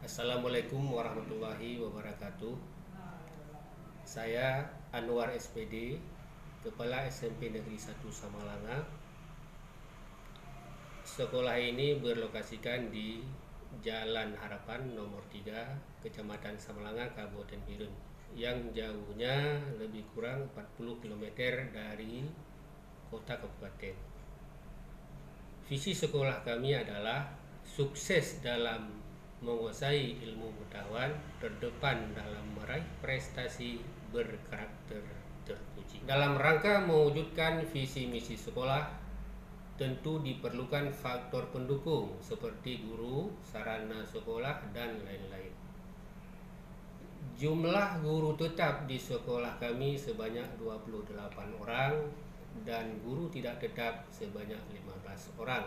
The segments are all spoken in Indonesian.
Assalamualaikum warahmatullahi wabarakatuh. Saya Anwar SPD, Kepala SMP Negeri 1 Samalanga. Sekolah ini berlokasikan di Jalan Harapan nomor 3, Kecamatan Samalanga, Kabupaten Birun, yang jauhnya lebih kurang 40 km dari kota kabupaten. Visi sekolah kami adalah sukses dalam menguasai ilmu pengetahuan, terdepan dalam meraih prestasi berkarakter terpuji. Dalam rangka mewujudkan visi misi sekolah, tentu diperlukan faktor pendukung seperti guru, sarana sekolah, dan lain-lain. Jumlah guru tetap di sekolah kami sebanyak 28 orang dan guru tidak tetap sebanyak 15 orang.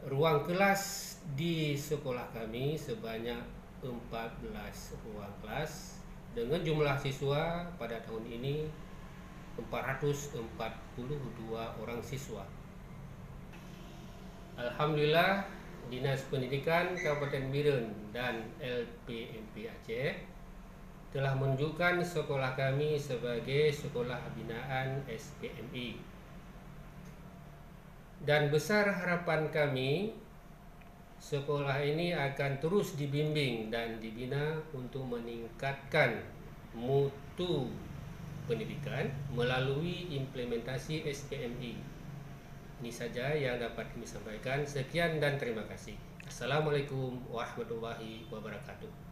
Ruang kelas di sekolah kami sebanyak 14 ruang kelas dengan jumlah siswa pada tahun ini 442 orang siswa. Alhamdulillah, Dinas Pendidikan Kabupaten Birun dan LPMP Aceh telah menunjukkan sekolah kami sebagai sekolah binaan SPMI. Dan besar harapan kami, sekolah ini akan terus dibimbing dan dibina untuk meningkatkan mutu pendidikan melalui implementasi SPMI. Ini saja yang dapat kami sampaikan. Sekian dan terima kasih. Assalamualaikum warahmatullahi wabarakatuh.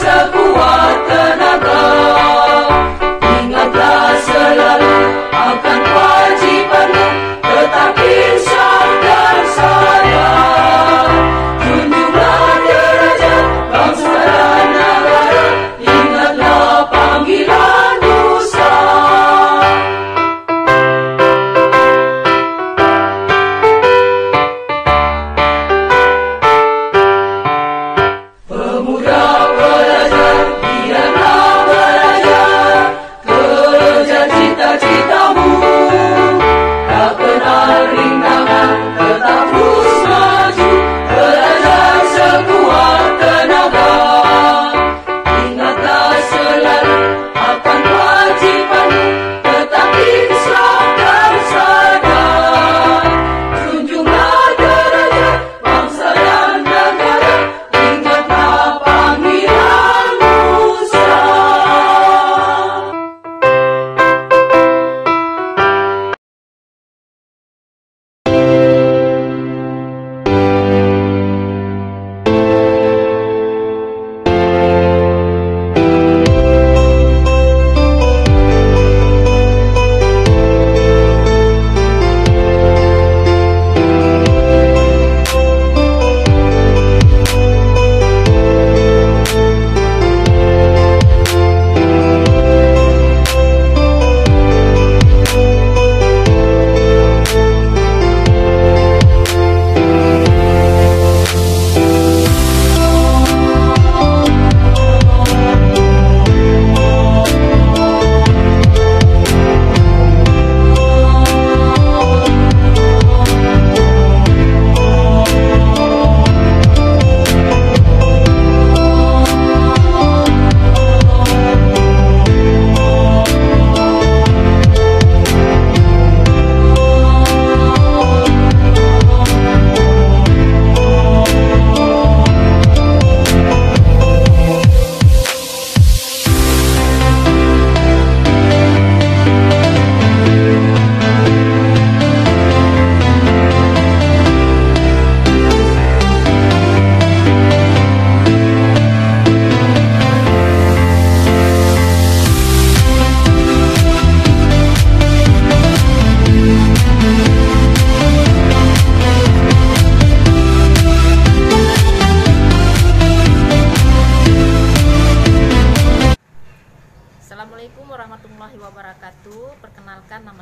Sekuat tenaga, ingatlah selalu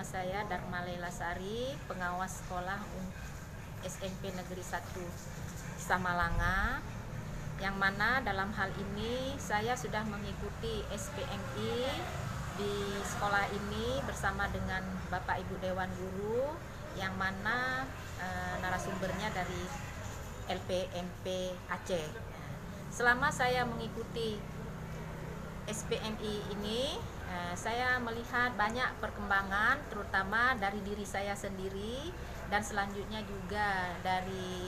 nama saya Dharma Leilasari, pengawas sekolah SMP Negeri 1 Samalanga, yang mana dalam hal ini saya sudah mengikuti SPMI di sekolah ini bersama dengan Bapak Ibu Dewan Guru, yang mana narasumbernya dari LPMP Aceh. Selama saya mengikuti SPMI ini, saya melihat banyak perkembangan, terutama dari diri saya sendiri dan selanjutnya juga dari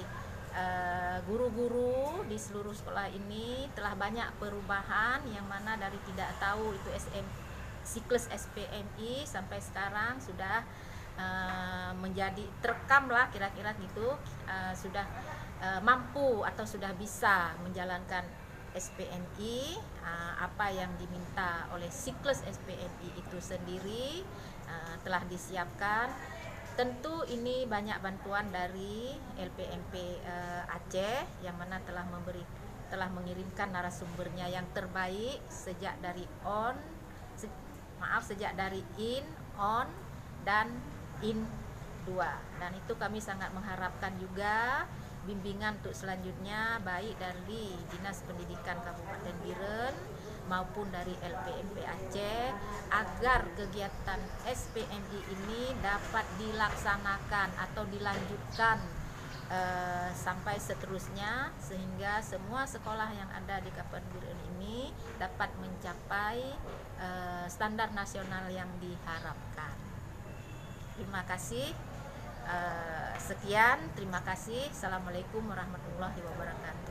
guru-guru di seluruh sekolah ini. Telah banyak perubahan, yang mana dari tidak tahu itu siklus SPMI sampai sekarang sudah menjadi terekam lah, kira-kira gitu, sudah mampu atau sudah bisa menjalankan SPMI, apa yang diminta oleh siklus SPMI itu sendiri telah disiapkan. Tentu ini banyak bantuan dari LPMP Aceh, yang mana telah mengirimkan narasumbernya yang terbaik sejak dari in, on, dan in 2. Dan itu kami sangat mengharapkan juga bimbingan untuk selanjutnya, baik dari Dinas Pendidikan Kabupaten Biren maupun dari LPMP Aceh, agar kegiatan SPMI ini dapat dilaksanakan atau dilanjutkan sampai seterusnya, sehingga semua sekolah yang ada di Kabupaten Biren ini dapat mencapai standar nasional yang diharapkan. Terima kasih. Sekian, terima kasih. Assalamualaikum warahmatullahi wabarakatuh.